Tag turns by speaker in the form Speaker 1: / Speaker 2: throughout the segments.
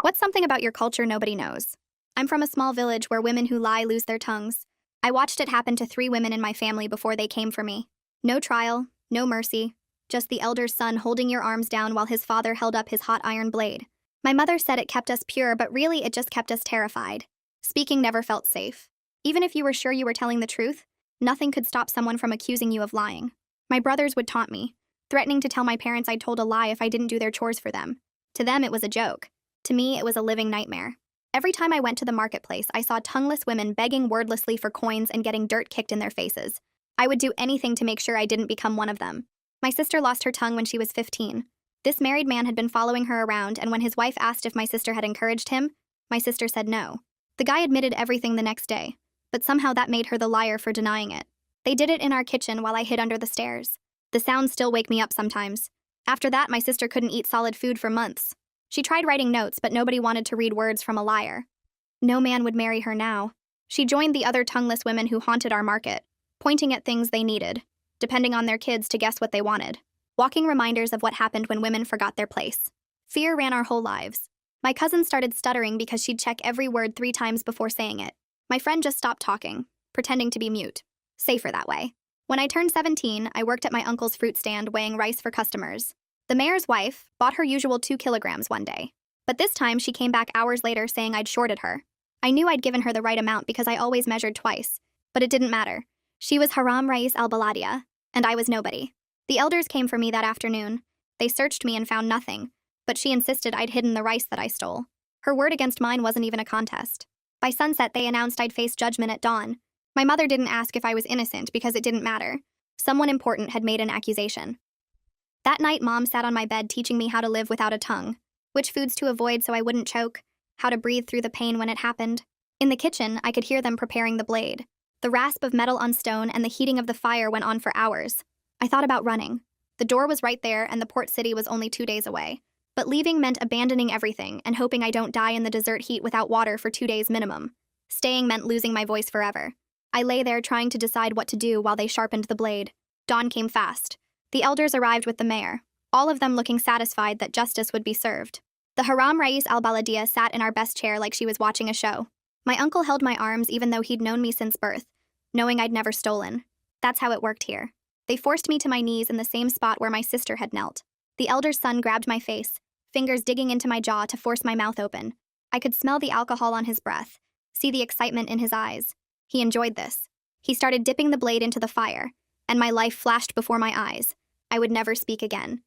Speaker 1: What's something about your culture nobody knows? I'm from a small village where women who lie lose their tongues. I watched it happen to 3 women in my family before they came for me. No trial, no mercy, just the elder's son holding your arms down while his father held up his hot iron blade. My mother said it kept us pure, but really it just kept us terrified. Speaking never felt safe. Even if you were sure you were telling the truth, nothing could stop someone from accusing you of lying. My brothers would taunt me, threatening to tell my parents I'd told a lie if I didn't do their chores for them. To them, it was a joke. To me, it was a living nightmare. Every time I went to the marketplace, I saw tongueless women begging wordlessly for coins and getting dirt kicked in their faces. I would do anything to make sure I didn't become one of them. My sister lost her tongue when she was 15. This married man had been following her around, and when his wife asked if my sister had encouraged him, my sister said no. The guy admitted everything the next day, but somehow that made her the liar for denying it. They did it in our kitchen while I hid under the stairs. The sounds still wake me up sometimes. After that, my sister couldn't eat solid food for months. She tried writing notes, but nobody wanted to read words from a liar. No man would marry her now. She joined the other tongueless women who haunted our market, pointing at things they needed, depending on their kids to guess what they wanted. Walking reminders of what happened when women forgot their place. Fear ran our whole lives. My cousin started stuttering because she'd check every word 3 times before saying it. My friend just stopped talking, pretending to be mute. Safer that way. When I turned 17, I worked at my uncle's fruit stand weighing rice for customers. The mayor's wife bought her usual 2 kilograms one day, but this time she came back hours later saying I'd shorted her. I knew I'd given her the right amount because I always measured twice, but it didn't matter. She was Haram Rais al-Baladia, and I was nobody. The elders came for me that afternoon. They searched me and found nothing, but she insisted I'd hidden the rice that I stole. Her word against mine wasn't even a contest. By sunset, they announced I'd face judgment at dawn. My mother didn't ask if I was innocent because it didn't matter. Someone important had made an accusation. That night, Mom sat on my bed teaching me how to live without a tongue, which foods to avoid so I wouldn't choke, how to breathe through the pain when it happened. In the kitchen, I could hear them preparing the blade. The rasp of metal on stone and the heating of the fire went on for hours. I thought about running. The door was right there and the port city was only 2 days away. But leaving meant abandoning everything and hoping I don't die in the desert heat without water for 2 days minimum. Staying meant losing my voice forever. I lay there trying to decide what to do while they sharpened the blade. Dawn came fast. The elders arrived with the mayor, all of them looking satisfied that justice would be served. The Haram Rais al-Baladia sat in our best chair like she was watching a show. My uncle held my arms even though he'd known me since birth, knowing I'd never stolen. That's how it worked here. They forced me to my knees in the same spot where my sister had knelt. The elder's son grabbed my face, fingers digging into my jaw to force my mouth open. I could smell the alcohol on his breath, see the excitement in his eyes. He enjoyed this. He started dipping the blade into the fire, and my life flashed before my eyes. I would never speak again.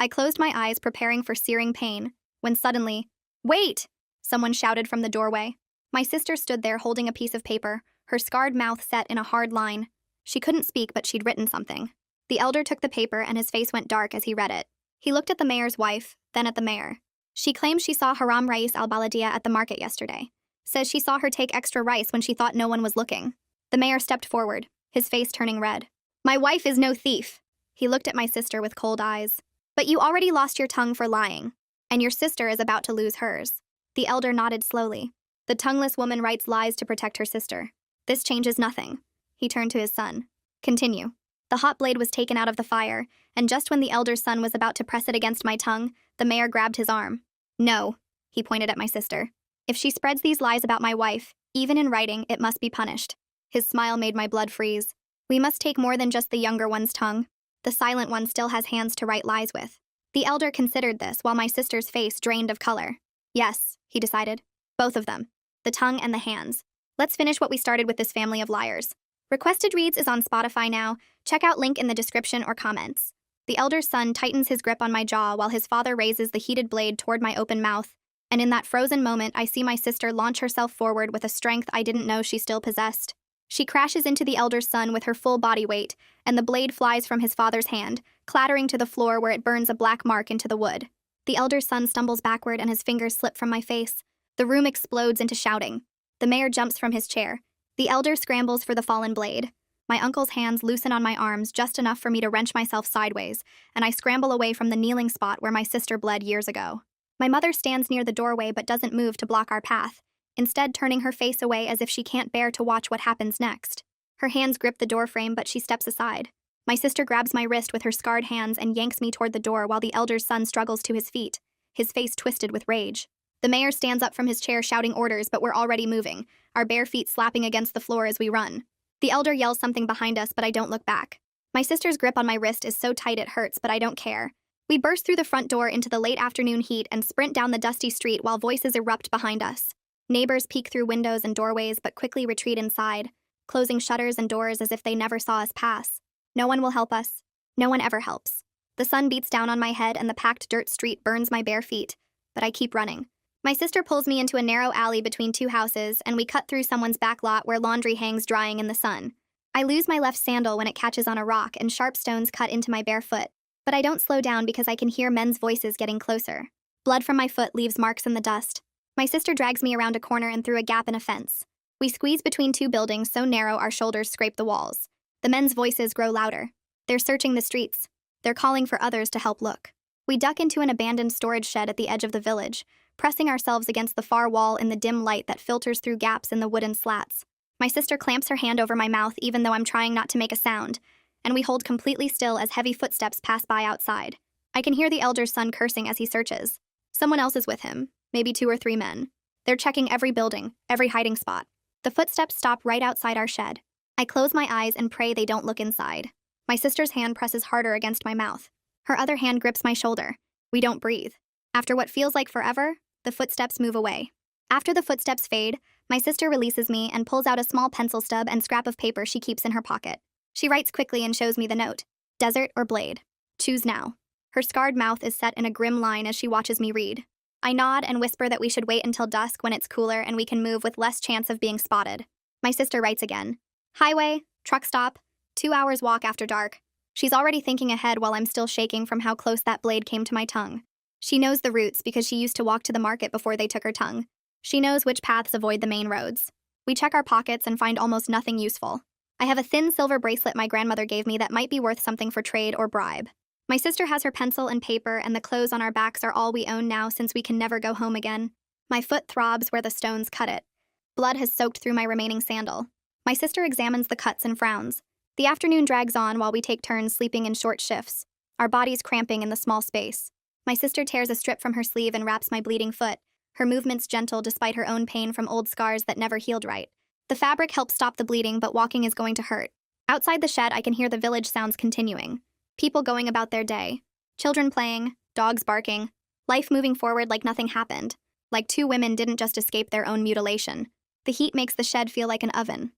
Speaker 1: I closed my eyes, preparing for searing pain, when suddenly, "Wait!" someone shouted from the doorway. My sister stood there holding a piece of paper, her scarred mouth set in a hard line. She couldn't speak, but she'd written something. The elder took the paper and his face went dark as he read it. He looked at the mayor's wife, then at the mayor. She claims she saw Haram Rais al-Baladia at the market yesterday. Says she saw her take extra rice when she thought no one was looking. The mayor stepped forward, his face turning red. "My wife is no thief." He looked at my sister with cold eyes. "But you already lost your tongue for lying, and your sister is about to lose hers." The elder nodded slowly. "The tongueless woman writes lies to protect her sister. This changes nothing." He turned to his son. "Continue." The hot blade was taken out of the fire, and just when the elder's son was about to press it against my tongue, the mayor grabbed his arm. "No," he pointed at my sister. "If she spreads these lies about my wife, even in writing, it must be punished." His smile made my blood freeze. "We must take more than just the younger one's tongue. The silent one still has hands to write lies with." The elder considered this while my sister's face drained of color. "Yes," he decided. "Both of them. The tongue and the hands. Let's finish what we started with this family of liars." Requested Reads is on Spotify now. Check out link in the description or comments. The elder's son tightens his grip on my jaw while his father raises the heated blade toward my open mouth, and in that frozen moment I see my sister launch herself forward with a strength I didn't know she still possessed. She crashes into the elder's son with her full body weight, and the blade flies from his father's hand, clattering to the floor where it burns a black mark into the wood. The elder's son stumbles backward and his fingers slip from my face. The room explodes into shouting. The mayor jumps from his chair. The elder scrambles for the fallen blade. My uncle's hands loosen on my arms just enough for me to wrench myself sideways, and I scramble away from the kneeling spot where my sister bled years ago. My mother stands near the doorway but doesn't move to block our path, instead turning her face away as if she can't bear to watch what happens next. Her hands grip the doorframe, but she steps aside. My sister grabs my wrist with her scarred hands and yanks me toward the door while the elder's son struggles to his feet, his face twisted with rage. The mayor stands up from his chair shouting orders, but we're already moving, our bare feet slapping against the floor as we run. The elder yells something behind us, but I don't look back. My sister's grip on my wrist is so tight it hurts, but I don't care. We burst through the front door into the late afternoon heat and sprint down the dusty street while voices erupt behind us. Neighbors peek through windows and doorways but quickly retreat inside, closing shutters and doors as if they never saw us pass. No one will help us. No one ever helps. The sun beats down on my head and the packed dirt street burns my bare feet, but I keep running. My sister pulls me into a narrow alley between two houses, and we cut through someone's back lot where laundry hangs drying in the sun. I lose my left sandal when it catches on a rock and sharp stones cut into my bare foot, but I don't slow down because I can hear men's voices getting closer. Blood from my foot leaves marks in the dust. My sister drags me around a corner and through a gap in a fence. We squeeze between two buildings so narrow our shoulders scrape the walls. The men's voices grow louder. They're searching the streets. They're calling for others to help look. We duck into an abandoned storage shed at the edge of the village, pressing ourselves against the far wall in the dim light that filters through gaps in the wooden slats. My sister clamps her hand over my mouth even though I'm trying not to make a sound, and we hold completely still as heavy footsteps pass by outside. I can hear the elder's son cursing as he searches. Someone else is with him, maybe 2 or 3 men. They're checking every building, every hiding spot. The footsteps stop right outside our shed. I close my eyes and pray they don't look inside. My sister's hand presses harder against my mouth. Her other hand grips my shoulder. We don't breathe. After what feels like forever, the footsteps move away. After the footsteps fade, my sister releases me and pulls out a small pencil stub and scrap of paper she keeps in her pocket. She writes quickly and shows me the note. Desert or Blade? Choose now. Her scarred mouth is set in a grim line as she watches me read. I nod and whisper that we should wait until dusk when it's cooler and we can move with less chance of being spotted. My sister writes again. Highway, truck stop, 2 hours walk after dark. She's already thinking ahead while I'm still shaking from how close that blade came to my tongue. She knows the routes because she used to walk to the market before they took her tongue. She knows which paths avoid the main roads. We check our pockets and find almost nothing useful. I have a thin silver bracelet my grandmother gave me that might be worth something for trade or bribe. My sister has her pencil and paper, and the clothes on our backs are all we own now since we can never go home again. My foot throbs where the stones cut it. Blood has soaked through my remaining sandal. My sister examines the cuts and frowns. The afternoon drags on while we take turns sleeping in short shifts, our bodies cramping in the small space. My sister tears a strip from her sleeve and wraps my bleeding foot, her movements gentle despite her own pain from old scars that never healed right. The fabric helps stop the bleeding, but walking is going to hurt. Outside the shed, I can hear the village sounds continuing. People going about their day. Children playing, dogs barking, life moving forward like nothing happened. Like 2 women didn't just escape their own mutilation. The heat makes the shed feel like an oven.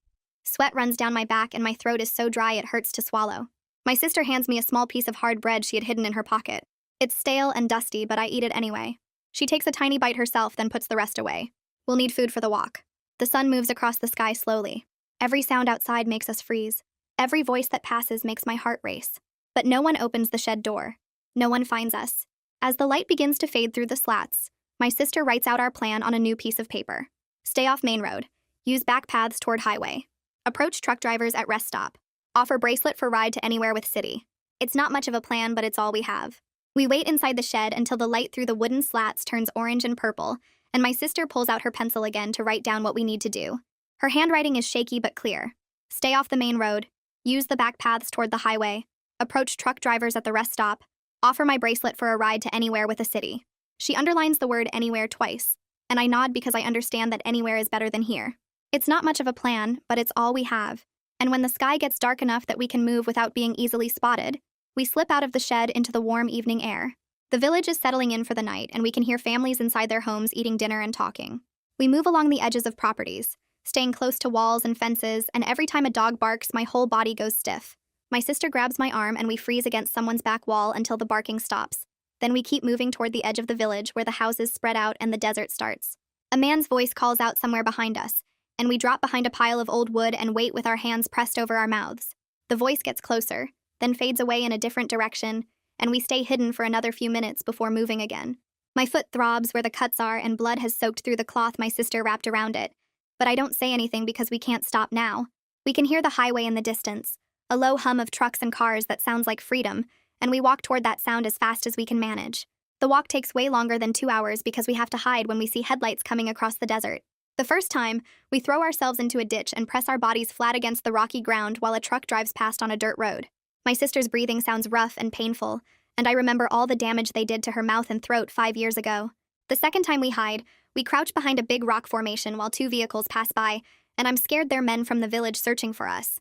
Speaker 1: Sweat runs down my back and my throat is so dry it hurts to swallow. My sister hands me a small piece of hard bread she had hidden in her pocket. It's stale and dusty, but I eat it anyway. She takes a tiny bite herself, then puts the rest away. We'll need food for the walk. The sun moves across the sky slowly. Every sound outside makes us freeze. Every voice that passes makes my heart race. But no one opens the shed door. No one finds us. As the light begins to fade through the slats, my sister writes out our plan on a new piece of paper. Stay off main road. Use back paths toward highway. Approach truck drivers at rest stop. Offer bracelet for ride to anywhere with city. It's not much of a plan, but it's all we have. We wait inside the shed until the light through the wooden slats turns orange and purple, and my sister pulls out her pencil again to write down what we need to do. Her handwriting is shaky but clear. Stay off the main road. Use the back paths toward the highway. Approach truck drivers at the rest stop. Offer my bracelet for a ride to anywhere with a city. She underlines the word anywhere twice, and I nod because I understand that anywhere is better than here. It's not much of a plan, but it's all we have. And when the sky gets dark enough that we can move without being easily spotted, we slip out of the shed into the warm evening air. The village is settling in for the night, and we can hear families inside their homes eating dinner and talking. We move along the edges of properties, staying close to walls and fences, and every time a dog barks, my whole body goes stiff. My sister grabs my arm and we freeze against someone's back wall until the barking stops. Then we keep moving toward the edge of the village where the houses spread out and the desert starts. A man's voice calls out somewhere behind us, and we drop behind a pile of old wood and wait with our hands pressed over our mouths. The voice gets closer, then fades away in a different direction, and we stay hidden for another few minutes before moving again. My foot throbs where the cuts are and blood has soaked through the cloth my sister wrapped around it, but I don't say anything because we can't stop now. We can hear the highway in the distance, a low hum of trucks and cars that sounds like freedom, and we walk toward that sound as fast as we can manage. The walk takes way longer than 2 hours because we have to hide when we see headlights coming across the desert. The first time, we throw ourselves into a ditch and press our bodies flat against the rocky ground while a truck drives past on a dirt road. My sister's breathing sounds rough and painful, and I remember all the damage they did to her mouth and throat 5 years ago. The second time we hide, we crouch behind a big rock formation while two vehicles pass by, and I'm scared they're men from the village searching for us.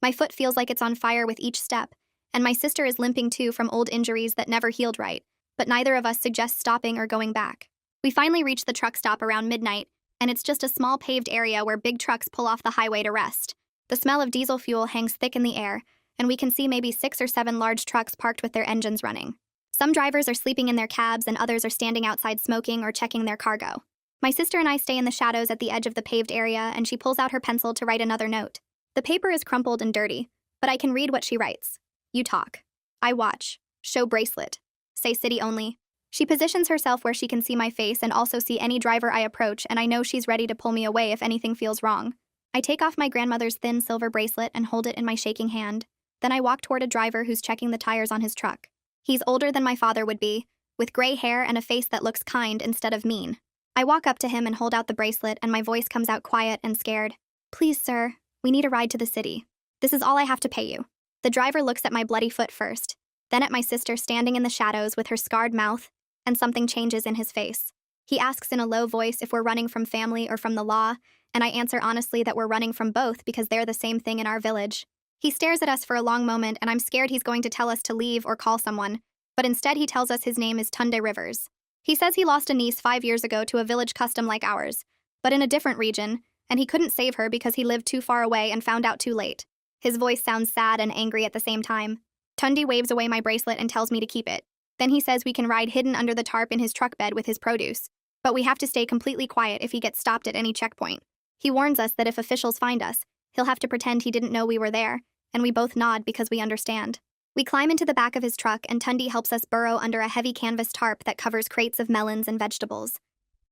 Speaker 1: My foot feels like it's on fire with each step, and my sister is limping too from old injuries that never healed right, but neither of us suggests stopping or going back. We finally reach the truck stop around midnight, and it's just a small paved area where big trucks pull off the highway to rest. The smell of diesel fuel hangs thick in the air, and we can see maybe 6 or 7 large trucks parked with their engines running. Some drivers are sleeping in their cabs and others are standing outside smoking or checking their cargo. My sister and I stay in the shadows at the edge of the paved area, and she pulls out her pencil to write another note. The paper is crumpled and dirty, but I can read what she writes. You talk. I watch. Show bracelet. Say city only. She positions herself where she can see my face and also see any driver I approach, and I know she's ready to pull me away if anything feels wrong. I take off my grandmother's thin silver bracelet and hold it in my shaking hand. Then I walk toward a driver who's checking the tires on his truck. He's older than my father would be, with gray hair and a face that looks kind instead of mean. I walk up to him and hold out the bracelet, and my voice comes out quiet and scared. Please, sir, we need a ride to the city. This is all I have to pay you. The driver looks at my bloody foot first, then at my sister standing in the shadows with her scarred mouth, and something changes in his face. He asks in a low voice if we're running from family or from the law, and I answer honestly that we're running from both because they're the same thing in our village. He stares at us for a long moment, and I'm scared he's going to tell us to leave or call someone, but instead he tells us his name is Tunde Rivers. He says he lost a niece 5 years ago to a village custom like ours, but in a different region, and he couldn't save her because he lived too far away and found out too late. His voice sounds sad and angry at the same time. Tunde waves away my bracelet and tells me to keep it. Then he says we can ride hidden under the tarp in his truck bed with his produce, but we have to stay completely quiet if he gets stopped at any checkpoint. He warns us that if officials find us, he'll have to pretend he didn't know we were there, and we both nod because we understand. We climb into the back of his truck, and Tunde helps us burrow under a heavy canvas tarp that covers crates of melons and vegetables.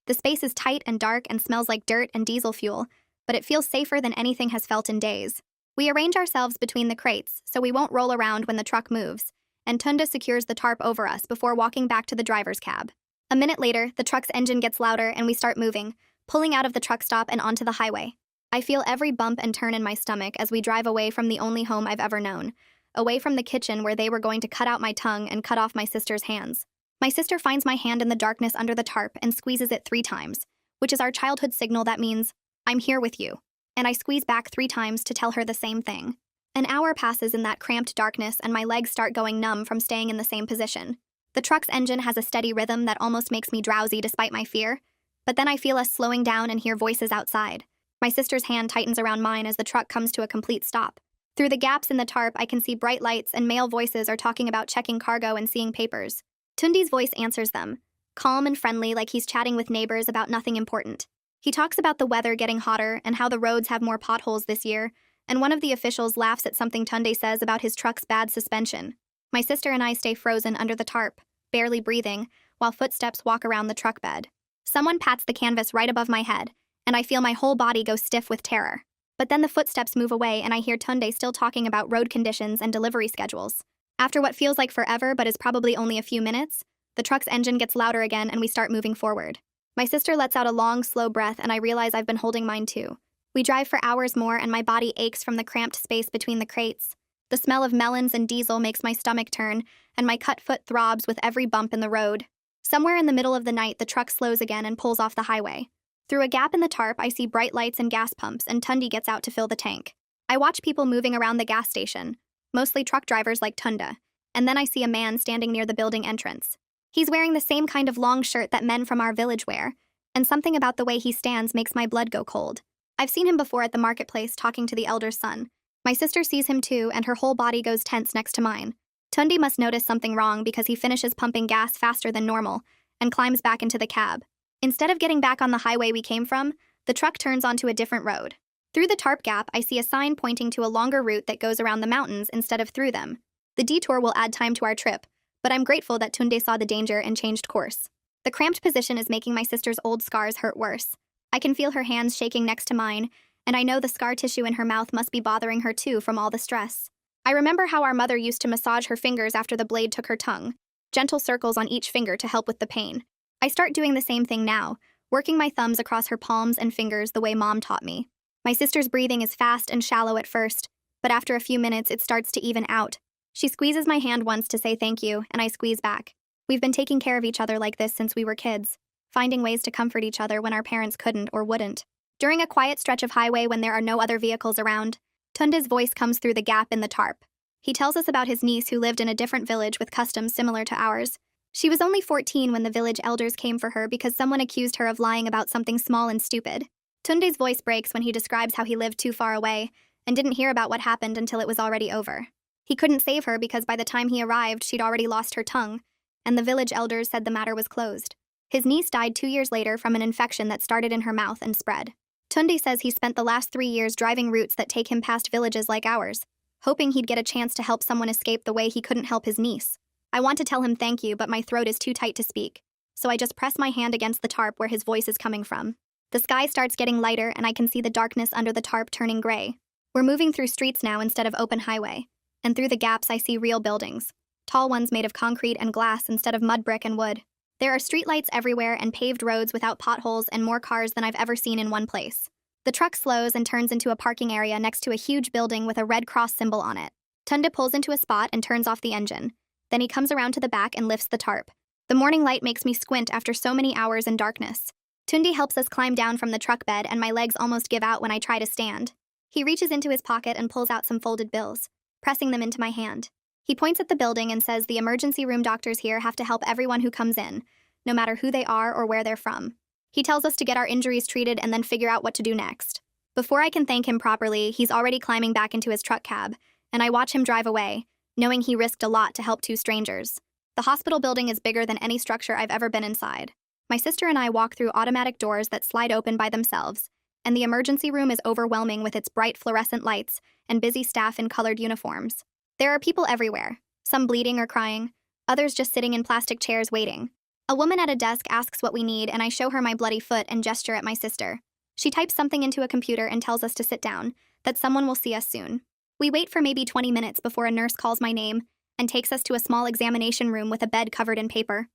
Speaker 1: The space is tight and dark and smells like dirt and diesel fuel, but it feels safer than anything has felt in days. We arrange ourselves between the crates so we won't roll around when the truck moves, and Tunde secures the tarp over us before walking back to the driver's cab. A minute later, the truck's engine gets louder and we start moving, pulling out of the truck stop and onto the highway. I feel every bump and turn in my stomach as we drive away from the only home I've ever known, away from the kitchen where they were going to cut out my tongue and cut off my sister's hands. My sister finds my hand in the darkness under the tarp and squeezes it 3 times, which is our childhood signal that means, I'm here with you. And I squeeze back 3 times to tell her the same thing. An hour passes in that cramped darkness and my legs start going numb from staying in the same position. The truck's engine has a steady rhythm that almost makes me drowsy despite my fear, but then I feel us slowing down and hear voices outside. My sister's hand tightens around mine as the truck comes to a complete stop. Through the gaps in the tarp, I can see bright lights and male voices are talking about checking cargo and seeing papers. Tunde's voice answers them, calm and friendly like he's chatting with neighbors about nothing important. He talks about the weather getting hotter and how the roads have more potholes this year, and one of the officials laughs at something Tunde says about his truck's bad suspension. My sister and I stay frozen under the tarp, barely breathing, while footsteps walk around the truck bed. Someone pats the canvas right above my head, and I feel my whole body go stiff with terror. But then the footsteps move away and I hear Tunde still talking about road conditions and delivery schedules. After what feels like forever but is probably only a few minutes, the truck's engine gets louder again and we start moving forward. My sister lets out a long, slow breath and I realize I've been holding mine too. We drive for hours more and my body aches from the cramped space between the crates. The smell of melons and diesel makes my stomach turn, and my cut foot throbs with every bump in the road. Somewhere in the middle of the night, the truck slows again and pulls off the highway. Through a gap in the tarp, I see bright lights and gas pumps, and Tunde gets out to fill the tank. I watch people moving around the gas station, mostly truck drivers like Tunde, and then I see a man standing near the building entrance. He's wearing the same kind of long shirt that men from our village wear, and something about the way he stands makes my blood go cold. I've seen him before at the marketplace talking to the elder's son. My sister sees him too, and her whole body goes tense next to mine. Tunde must notice something wrong because he finishes pumping gas faster than normal and climbs back into the cab. Instead of getting back on the highway we came from, the truck turns onto a different road. Through the tarp gap, I see a sign pointing to a longer route that goes around the mountains instead of through them. The detour will add time to our trip, but I'm grateful that Tunde saw the danger and changed course. The cramped position is making my sister's old scars hurt worse. I can feel her hands shaking next to mine, and I know the scar tissue in her mouth must be bothering her too from all the stress. I remember how our mother used to massage her fingers after the blade took her tongue, gentle circles on each finger to help with the pain. I start doing the same thing now, working my thumbs across her palms and fingers the way Mom taught me. My sister's breathing is fast and shallow at first, but after a few minutes it starts to even out. She squeezes my hand once to say thank you, and I squeeze back. We've been taking care of each other like this since we were kids. finding ways to comfort each other when our parents couldn't or wouldn't. During a quiet stretch of highway when there are no other vehicles around, Tunde's voice comes through the gap in the tarp. He tells us about his niece who lived in a different village with customs similar to ours. She was only 14 when the village elders came for her because someone accused her of lying about something small and stupid. Tunde's voice breaks when he describes how he lived too far away and didn't hear about what happened until it was already over. He couldn't save her because by the time he arrived, she'd already lost her tongue, and the village elders said the matter was closed. His niece died 2 years later from an infection that started in her mouth and spread. Tunde says he spent the last 3 years driving routes that take him past villages like ours, hoping he'd get a chance to help someone escape the way he couldn't help his niece. I want to tell him thank you, but my throat is too tight to speak, so I just press my hand against the tarp where his voice is coming from. The sky starts getting lighter, and I can see the darkness under the tarp turning gray. We're moving through streets now instead of open highway, and through the gaps I see real buildings, tall ones made of concrete and glass instead of mud brick and wood. There are streetlights everywhere and paved roads without potholes and more cars than I've ever seen in one place. The truck slows and turns into a parking area next to a huge building with a red cross symbol on it. Tunde pulls into a spot and turns off the engine. Then he comes around to the back and lifts the tarp. The morning light makes me squint after so many hours in darkness. Tunde helps us climb down from the truck bed, and my legs almost give out when I try to stand. He reaches into his pocket and pulls out some folded bills, pressing them into my hand. He points at the building and says the emergency room doctors here have to help everyone who comes in, no matter who they are or where they're from. He tells us to get our injuries treated and then figure out what to do next. Before I can thank him properly, he's already climbing back into his truck cab, and I watch him drive away, knowing he risked a lot to help 2 strangers. The hospital building is bigger than any structure I've ever been inside. My sister and I walk through automatic doors that slide open by themselves, and the emergency room is overwhelming with its bright fluorescent lights and busy staff in colored uniforms. There are people everywhere, some bleeding or crying, others just sitting in plastic chairs waiting. A woman at a desk asks what we need, and I show her my bloody foot and gesture at my sister. She types something into a computer and tells us to sit down, that someone will see us soon. We wait for maybe 20 minutes before a nurse calls my name and takes us to a small examination room with a bed covered in paper.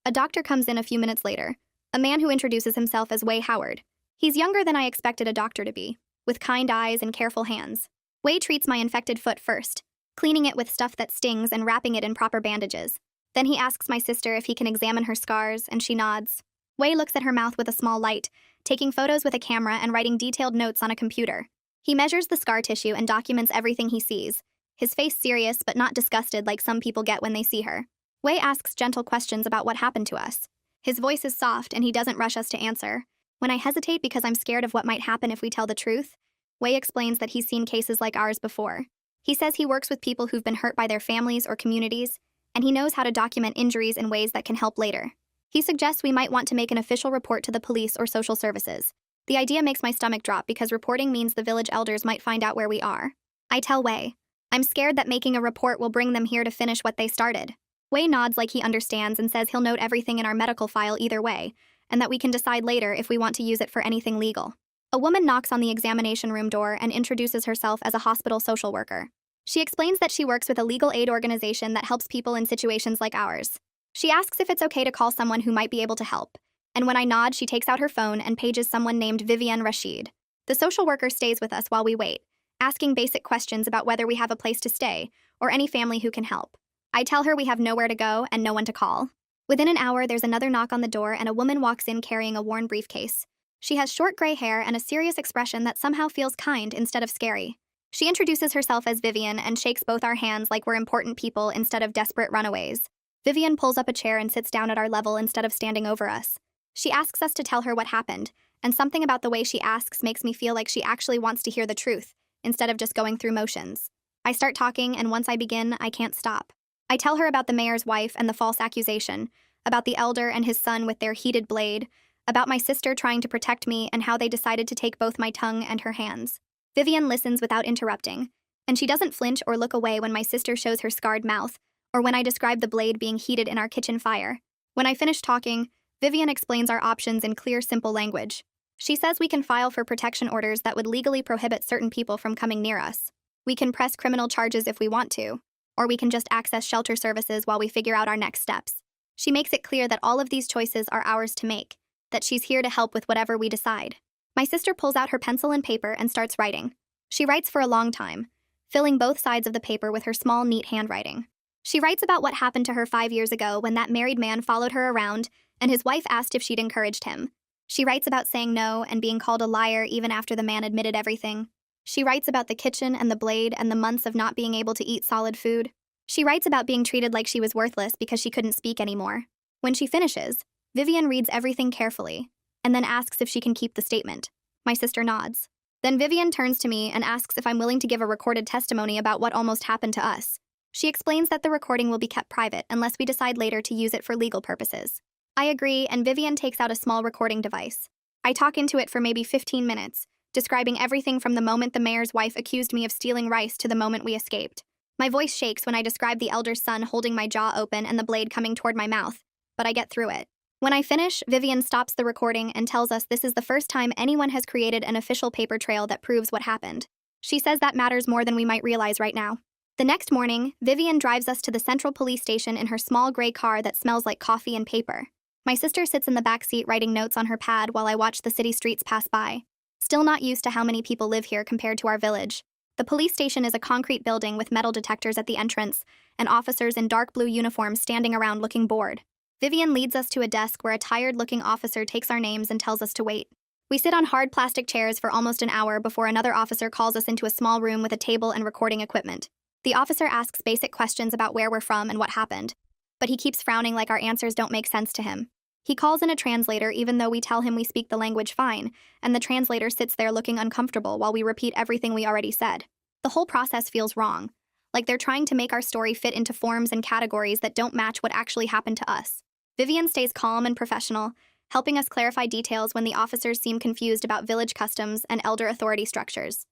Speaker 1: A doctor comes in a few minutes later, a man who introduces himself as Wei Howard. He's younger than I expected a doctor to be, with kind eyes and careful hands. Wei treats my infected foot first, cleaning it with stuff that stings and wrapping it in proper bandages. Then he asks my sister if he can examine her scars, and she nods. Wei looks at her mouth with a small light, taking photos with a camera and writing detailed notes on a computer. He measures the scar tissue and documents everything he sees, his face serious but not disgusted like some people get when they see her. Wei asks gentle questions about what happened to us. His voice is soft and he doesn't rush us to answer. When I hesitate because I'm scared of what might happen if we tell the truth, Wei explains that he's seen cases like ours before. He says he works with people who've been hurt by their families or communities, and he knows how to document injuries in ways that can help later. He suggests we might want to make an official report to the police or social services. The idea makes my stomach drop because reporting means the village elders might find out where we are. I tell Wei, I'm scared that making a report will bring them here to finish what they started. Wei nods like he understands and says he'll note everything in our medical file either way, and that we can decide later if we want to use it for anything legal. A woman knocks on the examination room door and introduces herself as a hospital social worker. She explains that she works with a legal aid organization that helps people in situations like ours. She asks if it's okay to call someone who might be able to help, and when I nod, she takes out her phone and pages someone named Vivian Rashid. The social worker stays with us while we wait, asking basic questions about whether we have a place to stay or any family who can help. I tell her we have nowhere to go and no one to call. Within an hour, there's another knock on the door and a woman walks in carrying a worn briefcase. She has short gray hair and a serious expression that somehow feels kind instead of scary. She introduces herself as Vivian and shakes both our hands like we're important people instead of desperate runaways. Vivian pulls up a chair and sits down at our level instead of standing over us. She asks us to tell her what happened, and something about the way she asks makes me feel like she actually wants to hear the truth, instead of just going through motions. I start talking, and once I begin, I can't stop. I tell her about the mayor's wife and the false accusation, about the elder and his son with their heated blade, about my sister trying to protect me and how they decided to take both my tongue and her hands. Vivian listens without interrupting, and she doesn't flinch or look away when my sister shows her scarred mouth, or when I describe the blade being heated in our kitchen fire. When I finish talking, Vivian explains our options in clear, simple language. She says we can file for protection orders that would legally prohibit certain people from coming near us. We can press criminal charges if we want to, or we can just access shelter services while we figure out our next steps. She makes it clear that all of these choices are ours to make, that she's here to help with whatever we decide. My sister pulls out her pencil and paper and starts writing. She writes for a long time, filling both sides of the paper with her small, neat handwriting. She writes about what happened to her 5 years ago when that married man followed her around and his wife asked if she'd encouraged him. She writes about saying no and being called a liar even after the man admitted everything. She writes about the kitchen and the blade and the months of not being able to eat solid food. She writes about being treated like she was worthless because she couldn't speak anymore. When she finishes, Vivian reads everything carefully and then asks if she can keep the statement. My sister nods. Then Vivian turns to me and asks if I'm willing to give a recorded testimony about what almost happened to us. She explains that the recording will be kept private unless we decide later to use it for legal purposes. I agree, and Vivian takes out a small recording device. I talk into it for maybe 15 minutes, describing everything from the moment the mayor's wife accused me of stealing rice to the moment we escaped. My voice shakes when I describe the elder son holding my jaw open and the blade coming toward my mouth, but I get through it. When I finish, Vivian stops the recording and tells us this is the first time anyone has created an official paper trail that proves what happened. She says that matters more than we might realize right now. The next morning, Vivian drives us to the central police station in her small gray car that smells like coffee and paper. My sister sits in the back seat writing notes on her pad while I watch the city streets pass by. Still not used to how many people live here compared to our village. The police station is a concrete building with metal detectors at the entrance and officers in dark blue uniforms standing around looking bored. Vivian leads us to a desk where a tired-looking officer takes our names and tells us to wait. We sit on hard plastic chairs for almost an hour before another officer calls us into a small room with a table and recording equipment. The officer asks basic questions about where we're from and what happened, but he keeps frowning like our answers don't make sense to him. He calls in a translator even though we tell him we speak the language fine, and the translator sits there looking uncomfortable while we repeat everything we already said. The whole process feels wrong, like they're trying to make our story fit into forms and categories that don't match what actually happened to us. Vivian stays calm and professional, helping us clarify details when the officers seem confused about village customs and elder authority structures.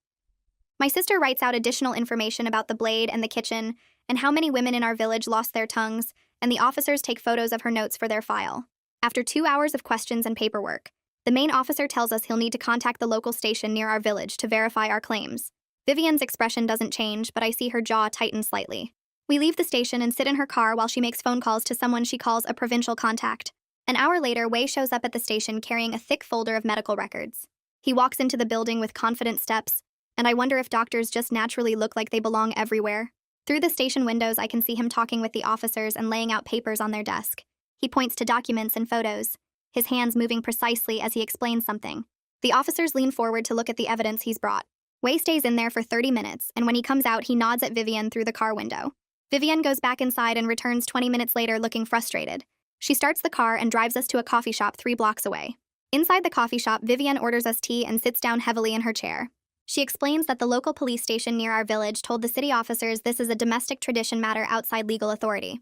Speaker 1: My sister writes out additional information about the blade and the kitchen, and how many women in our village lost their tongues, and the officers take photos of her notes for their file. After 2 hours of questions and paperwork, the main officer tells us he'll need to contact the local station near our village to verify our claims. Vivian's expression doesn't change, but I see her jaw tighten slightly. We leave the station and sit in her car while she makes phone calls to someone she calls a provincial contact. An hour later, Wei shows up at the station carrying a thick folder of medical records. He walks into the building with confident steps, and I wonder if doctors just naturally look like they belong everywhere. Through the station windows, I can see him talking with the officers and laying out papers on their desk. He points to documents and photos, his hands moving precisely as he explains something. The officers lean forward to look at the evidence he's brought. Wei stays in there for 30 minutes, and when he comes out, he nods at Vivian through the car window. Vivian goes back inside and returns 20 minutes later looking frustrated. She starts the car and drives us to a coffee shop 3 blocks away. Inside the coffee shop, Vivian orders us tea and sits down heavily in her chair. She explains that the local police station near our village told the city officers this is a domestic tradition matter outside legal authority.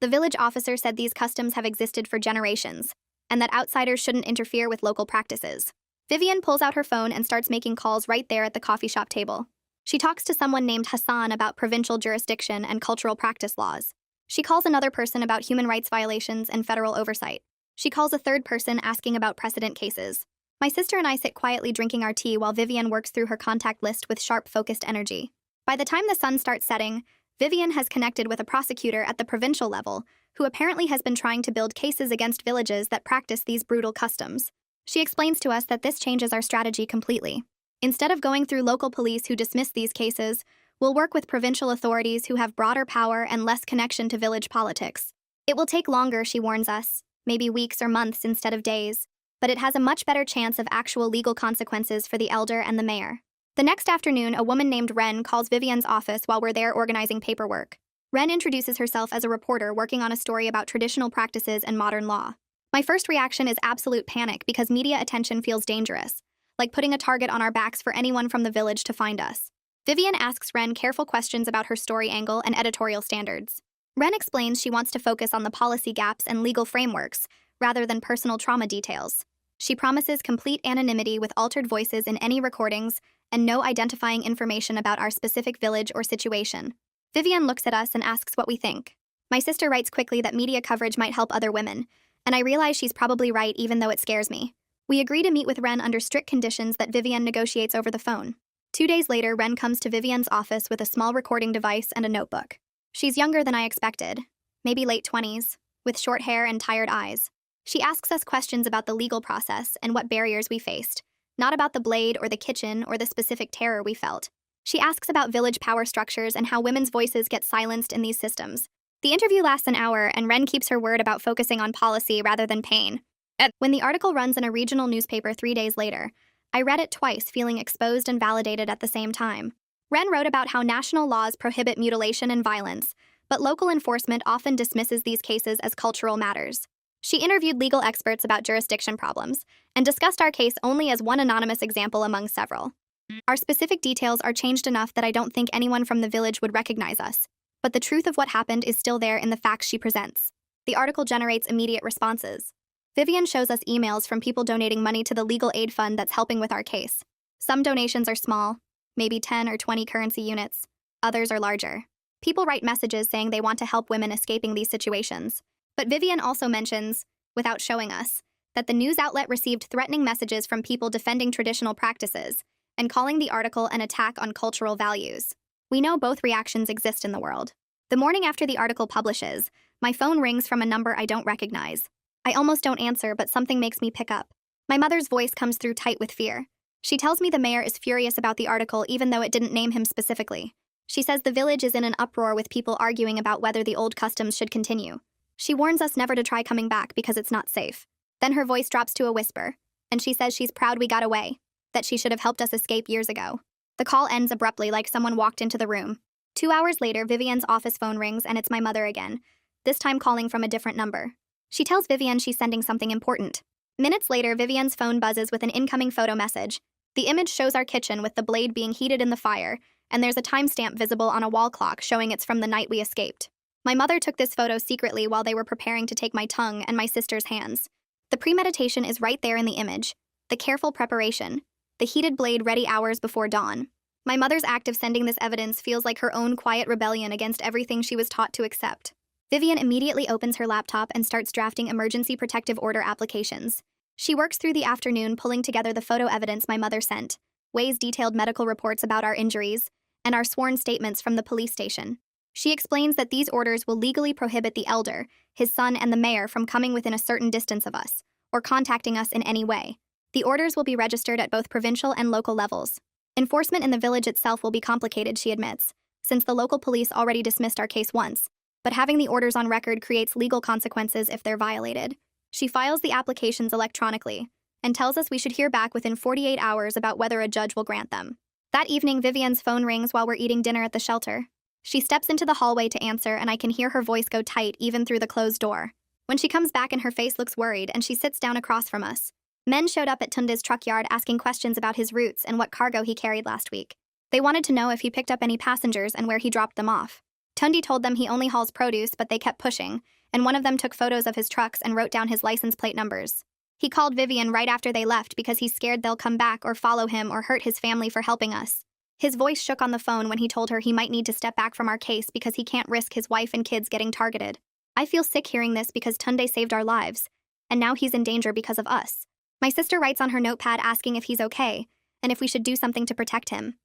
Speaker 1: The village officer said these customs have existed for generations, and that outsiders shouldn't interfere with local practices. Vivian pulls out her phone and starts making calls right there at the coffee shop table. She talks to someone named Hassan about provincial jurisdiction and cultural practice laws. She calls another person about human rights violations and federal oversight. She calls a third person asking about precedent cases. My sister and I sit quietly drinking our tea while Vivian works through her contact list with sharp, focused energy. By the time the sun starts setting, Vivian has connected with a prosecutor at the provincial level, who apparently has been trying to build cases against villages that practice these brutal customs. She explains to us that this changes our strategy completely. Instead of going through local police who dismiss these cases, we'll work with provincial authorities who have broader power and less connection to village politics. It will take longer, she warns us, maybe weeks or months instead of days, but it has a much better chance of actual legal consequences for the elder and the mayor. The next afternoon, a woman named Ren calls Vivian's office while we're there organizing paperwork. Ren introduces herself as a reporter working on a story about traditional practices and modern law. My first reaction is absolute panic because media attention feels dangerous, like putting a target on our backs for anyone from the village to find us. Vivian asks Ren careful questions about her story angle and editorial standards. Ren explains she wants to focus on the policy gaps and legal frameworks, rather than personal trauma details. She promises complete anonymity with altered voices in any recordings and no identifying information about our specific village or situation. Vivian looks at us and asks what we think. My sister writes quickly that media coverage might help other women, and I realize she's probably right even though it scares me. We agree to meet with Ren under strict conditions that Vivian negotiates over the phone. 2 days later, Ren comes to Vivian's office with a small recording device and a notebook. She's younger than I expected, maybe late 20s, with short hair and tired eyes. She asks us questions about the legal process and what barriers we faced, not about the blade or the kitchen or the specific terror we felt. She asks about village power structures and how women's voices get silenced in these systems. The interview lasts an hour, and Ren keeps her word about focusing on policy rather than pain. When the article runs in a regional newspaper 3 days later, I read it twice, feeling exposed and validated at the same time. Ren wrote about how national laws prohibit mutilation and violence, but local enforcement often dismisses these cases as cultural matters. She interviewed legal experts about jurisdiction problems and discussed our case only as one anonymous example among several. Our specific details are changed enough that I don't think anyone from the village would recognize us, but the truth of what happened is still there in the facts she presents. The article generates immediate responses. Vivian shows us emails from people donating money to the legal aid fund that's helping with our case. Some donations are small, maybe 10 or 20 currency units. Others are larger. People write messages saying they want to help women escaping these situations. But Vivian also mentions, without showing us, that the news outlet received threatening messages from people defending traditional practices and calling the article an attack on cultural values. We know both reactions exist in the world. The morning after the article publishes, my phone rings from a number I don't recognize. I almost don't answer, but something makes me pick up. My mother's voice comes through tight with fear. She tells me the mayor is furious about the article even though it didn't name him specifically. She says the village is in an uproar with people arguing about whether the old customs should continue. She warns us never to try coming back because it's not safe. Then her voice drops to a whisper, and she says she's proud we got away, that she should have helped us escape years ago. The call ends abruptly like someone walked into the room. 2 hours later, Vivian's office phone rings and it's my mother again, this time calling from a different number. She tells Vivian she's sending something important. Minutes later, Vivian's phone buzzes with an incoming photo message. The image shows our kitchen with the blade being heated in the fire, and there's a timestamp visible on a wall clock showing it's from the night we escaped. My mother took this photo secretly while they were preparing to take my tongue and my sister's hands. The premeditation is right there in the image. The careful preparation. The heated blade ready hours before dawn. My mother's act of sending this evidence feels like her own quiet rebellion against everything she was taught to accept. Vivian immediately opens her laptop and starts drafting emergency protective order applications. She works through the afternoon pulling together the photo evidence my mother sent, weighs detailed medical reports about our injuries, and our sworn statements from the police station. She explains that these orders will legally prohibit the elder, his son, and the mayor from coming within a certain distance of us, or contacting us in any way. The orders will be registered at both provincial and local levels. Enforcement in the village itself will be complicated, she admits, since the local police already dismissed our case once, but having the orders on record creates legal consequences if they're violated. She files the applications electronically and tells us we should hear back within 48 hours about whether a judge will grant them. That evening, Vivian's phone rings while we're eating dinner at the shelter. She steps into the hallway to answer, and I can hear her voice go tight even through the closed door. When she comes back and her face looks worried, and she sits down across from us. Men showed up at Tunde's truck yard asking questions about his routes and what cargo he carried last week. They wanted to know if he picked up any passengers and where he dropped them off. Tunde told them he only hauls produce, but they kept pushing, and one of them took photos of his trucks and wrote down his license plate numbers. He called Vivian right after they left because he's scared they'll come back or follow him or hurt his family for helping us. His voice shook on the phone when he told her he might need to step back from our case because he can't risk his wife and kids getting targeted. I feel sick hearing this because Tunde saved our lives, and now he's in danger because of us. My sister writes on her notepad asking if he's okay, and if we should do something to protect him.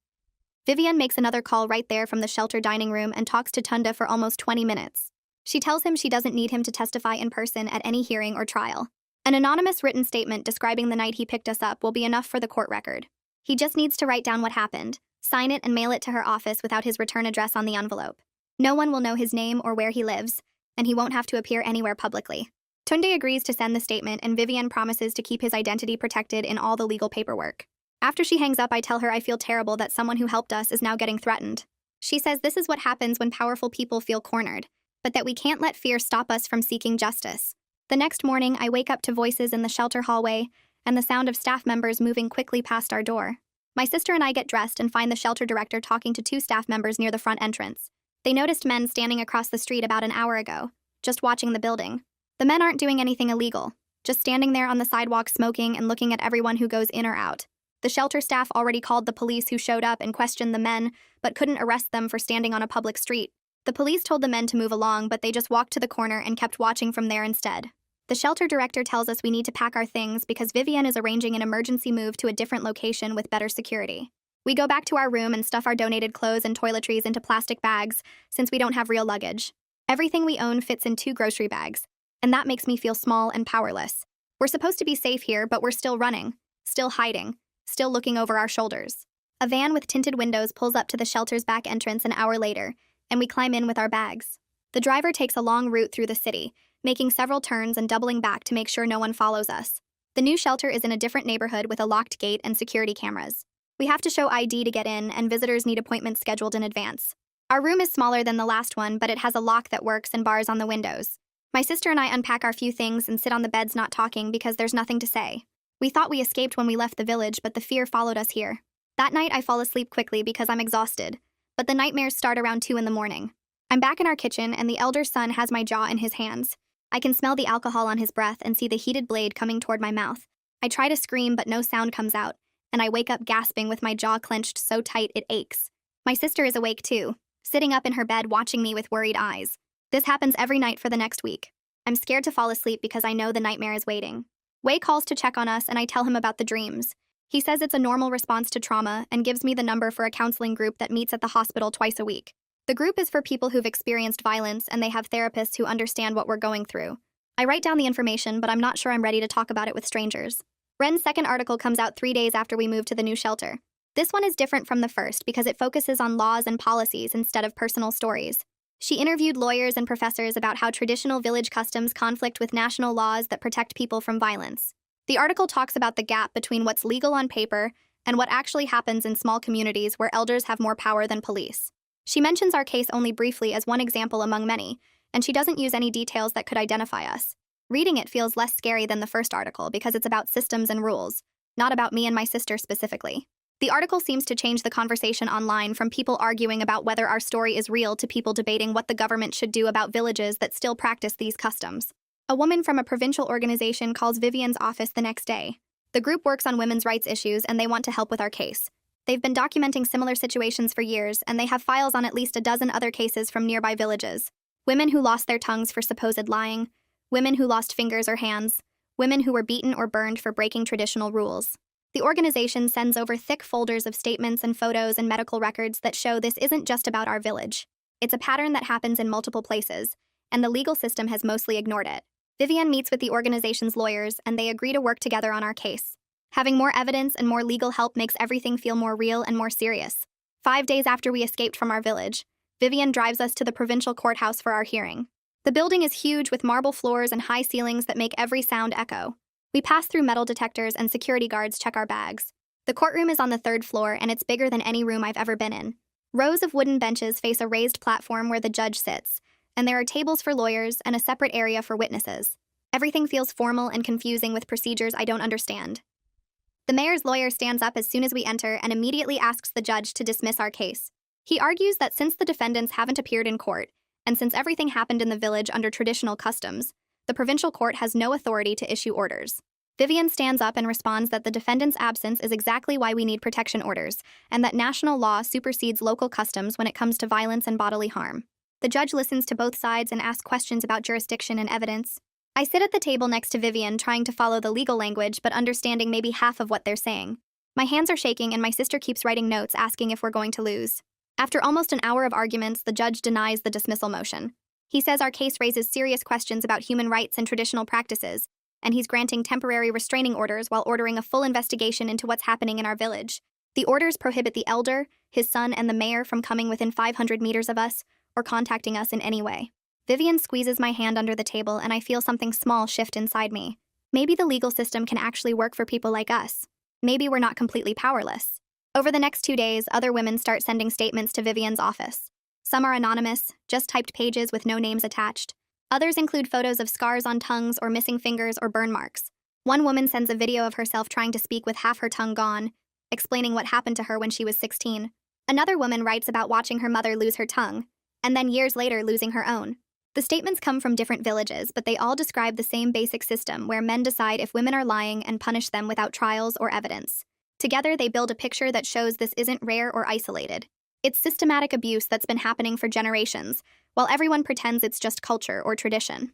Speaker 1: Vivian makes another call right there from the shelter dining room and talks to Tunde for almost 20 minutes. She tells him she doesn't need him to testify in person at any hearing or trial. An anonymous written statement describing the night he picked us up will be enough for the court record. He just needs to write down what happened, sign it, and mail it to her office without his return address on the envelope. No one will know his name or where he lives, and he won't have to appear anywhere publicly. Tunde agrees to send the statement, and Vivian promises to keep his identity protected in all the legal paperwork. After she hangs up, I tell her I feel terrible that someone who helped us is now getting threatened. She says this is what happens when powerful people feel cornered, but that we can't let fear stop us from seeking justice. The next morning, I wake up to voices in the shelter hallway and the sound of staff members moving quickly past our door. My sister and I get dressed and find the shelter director talking to 2 staff members near the front entrance. They noticed men standing across the street about an hour ago, just watching the building. The men aren't doing anything illegal, just standing there on the sidewalk smoking and looking at everyone who goes in or out. The shelter staff already called the police who showed up and questioned the men, but couldn't arrest them for standing on a public street. The police told the men to move along, but they just walked to the corner and kept watching from there instead. The shelter director tells us we need to pack our things because Vivian is arranging an emergency move to a different location with better security. We go back to our room and stuff our donated clothes and toiletries into plastic bags since we don't have real luggage. Everything we own fits in 2 grocery bags, and that makes me feel small and powerless. We're supposed to be safe here, but we're still running, still hiding, still looking over our shoulders. A van with tinted windows pulls up to the shelter's back entrance an hour later, and we climb in with our bags. The driver takes a long route through the city, making several turns and doubling back to make sure no one follows us. The new shelter is in a different neighborhood with a locked gate and security cameras. We have to show ID to get in, and visitors need appointments scheduled in advance. Our room is smaller than the last one, but it has a lock that works and bars on the windows. My sister and I unpack our few things and sit on the beds not talking because there's nothing to say. We thought we escaped when we left the village, but the fear followed us here. That night I fall asleep quickly because I'm exhausted, but the nightmares start around 2 in the morning. I'm back in our kitchen and the elder son has my jaw in his hands. I can smell the alcohol on his breath and see the heated blade coming toward my mouth. I try to scream, but no sound comes out, and I wake up gasping with my jaw clenched so tight it aches. My sister is awake too, sitting up in her bed watching me with worried eyes. This happens every night for the next week. I'm scared to fall asleep because I know the nightmare is waiting. Wei calls to check on us and I tell him about the dreams. He says it's a normal response to trauma and gives me the number for a counseling group that meets at the hospital twice a week. The group is for people who've experienced violence and they have therapists who understand what we're going through. I write down the information, but I'm not sure I'm ready to talk about it with strangers. Ren's second article comes out 3 days after we moved to the new shelter. This one is different from the first because it focuses on laws and policies instead of personal stories. She interviewed lawyers and professors about how traditional village customs conflict with national laws that protect people from violence. The article talks about the gap between what's legal on paper and what actually happens in small communities where elders have more power than police. She mentions our case only briefly as one example among many, and she doesn't use any details that could identify us. Reading it feels less scary than the first article because it's about systems and rules, not about me and my sister specifically. The article seems to change the conversation online from people arguing about whether our story is real to people debating what the government should do about villages that still practice these customs. A woman from a provincial organization calls Vivian's office the next day. The group works on women's rights issues and they want to help with our case. They've been documenting similar situations for years, and they have files on at least a dozen other cases from nearby villages. Women who lost their tongues for supposed lying, women who lost fingers or hands, women who were beaten or burned for breaking traditional rules. The organization sends over thick folders of statements and photos and medical records that show this isn't just about our village. It's a pattern that happens in multiple places, and the legal system has mostly ignored it. Vivian meets with the organization's lawyers, and they agree to work together on our case. Having more evidence and more legal help makes everything feel more real and more serious. 5 days after we escaped from our village, Vivian drives us to the provincial courthouse for our hearing. The building is huge with marble floors and high ceilings that make every sound echo. We pass through metal detectors and security guards check our bags. The courtroom is on the 3rd floor and it's bigger than any room I've ever been in. Rows of wooden benches face a raised platform where the judge sits, and there are tables for lawyers and a separate area for witnesses. Everything feels formal and confusing with procedures I don't understand. The mayor's lawyer stands up as soon as we enter and immediately asks the judge to dismiss our case. He argues that since the defendants haven't appeared in court, and since everything happened in the village under traditional customs, the provincial court has no authority to issue orders. Vivian stands up and responds that the defendant's absence is exactly why we need protection orders, and that national law supersedes local customs when it comes to violence and bodily harm. The judge listens to both sides and asks questions about jurisdiction and evidence. I sit at the table next to Vivian, trying to follow the legal language but understanding maybe half of what they're saying. My hands are shaking and my sister keeps writing notes asking if we're going to lose. After almost an hour of arguments, the judge denies the dismissal motion. He says our case raises serious questions about human rights and traditional practices, and he's granting temporary restraining orders while ordering a full investigation into what's happening in our village. The orders prohibit the elder, his son, and the mayor from coming within 500 meters of us or contacting us in any way. Vivian squeezes my hand under the table and I feel something small shift inside me. Maybe the legal system can actually work for people like us. Maybe we're not completely powerless. Over the next 2 days, other women start sending statements to Vivian's office. Some are anonymous, just typed pages with no names attached. Others include photos of scars on tongues or missing fingers or burn marks. One woman sends a video of herself trying to speak with half her tongue gone, explaining what happened to her when she was 16. Another woman writes about watching her mother lose her tongue, and then years later losing her own. The statements come from different villages, but they all describe the same basic system where men decide if women are lying and punish them without trials or evidence. Together, they build a picture that shows this isn't rare or isolated. It's systematic abuse that's been happening for generations, while everyone pretends it's just culture or tradition.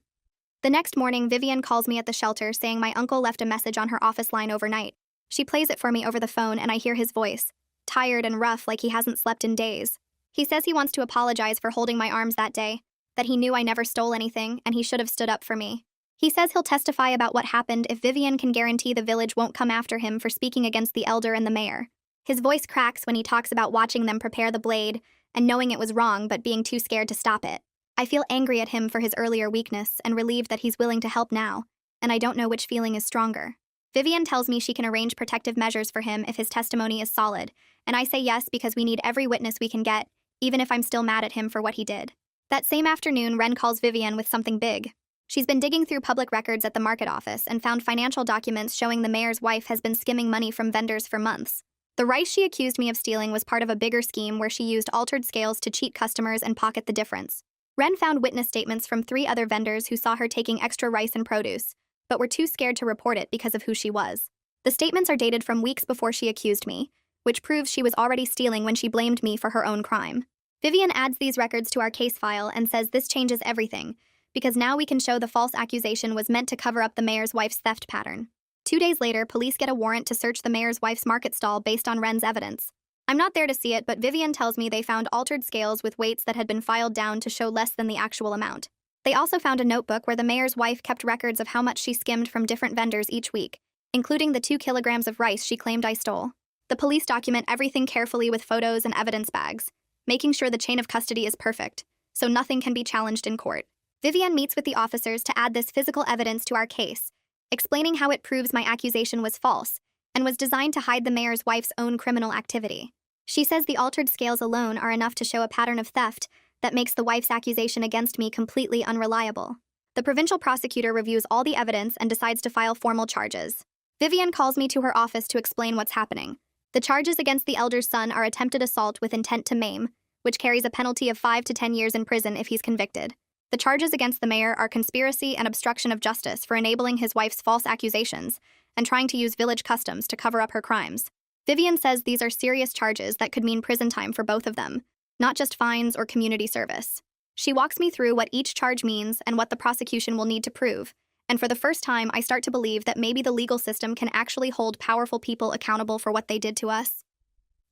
Speaker 1: The next morning, Vivian calls me at the shelter saying my uncle left a message on her office line overnight. She plays it for me over the phone and I hear his voice, tired and rough like he hasn't slept in days. He says he wants to apologize for holding my arms that day, that he knew I never stole anything and he should have stood up for me. He says he'll testify about what happened if Vivian can guarantee the village won't come after him for speaking against the elder and the mayor. His voice cracks when he talks about watching them prepare the blade and knowing it was wrong but being too scared to stop it. I feel angry at him for his earlier weakness and relieved that he's willing to help now, and I don't know which feeling is stronger. Vivian tells me she can arrange protective measures for him if his testimony is solid, and I say yes because we need every witness we can get, even if I'm still mad at him for what he did. That same afternoon, Ren calls Vivian with something big. She's been digging through public records at the market office and found financial documents showing the mayor's wife has been skimming money from vendors for months. The rice she accused me of stealing was part of a bigger scheme where she used altered scales to cheat customers and pocket the difference. Ren found witness statements from 3 other vendors who saw her taking extra rice and produce, but were too scared to report it because of who she was. The statements are dated from weeks before she accused me, which proves she was already stealing when she blamed me for her own crime. Vivian adds these records to our case file and says this changes everything, because now we can show the false accusation was meant to cover up the mayor's wife's theft pattern. 2 days later, police get a warrant to search the mayor's wife's market stall based on Ren's evidence. I'm not there to see it, but Vivian tells me they found altered scales with weights that had been filed down to show less than the actual amount. They also found a notebook where the mayor's wife kept records of how much she skimmed from different vendors each week, including the 2 kilograms of rice she claimed I stole. The police document everything carefully with photos and evidence bags, making sure the chain of custody is perfect, so nothing can be challenged in court. Vivian meets with the officers to add this physical evidence to our case, explaining how it proves my accusation was false and was designed to hide the mayor's wife's own criminal activity. She says the altered scales alone are enough to show a pattern of theft that makes the wife's accusation against me completely unreliable. The provincial prosecutor reviews all the evidence and decides to file formal charges. Vivian calls me to her office to explain what's happening. The charges against the elder's son are attempted assault with intent to maim, which carries a penalty of 5 to 10 years in prison if he's convicted. The charges against the mayor are conspiracy and obstruction of justice for enabling his wife's false accusations and trying to use village customs to cover up her crimes. Vivian says these are serious charges that could mean prison time for both of them, not just fines or community service. She walks me through what each charge means and what the prosecution will need to prove, and for the first time I start to believe that maybe the legal system can actually hold powerful people accountable for what they did to us.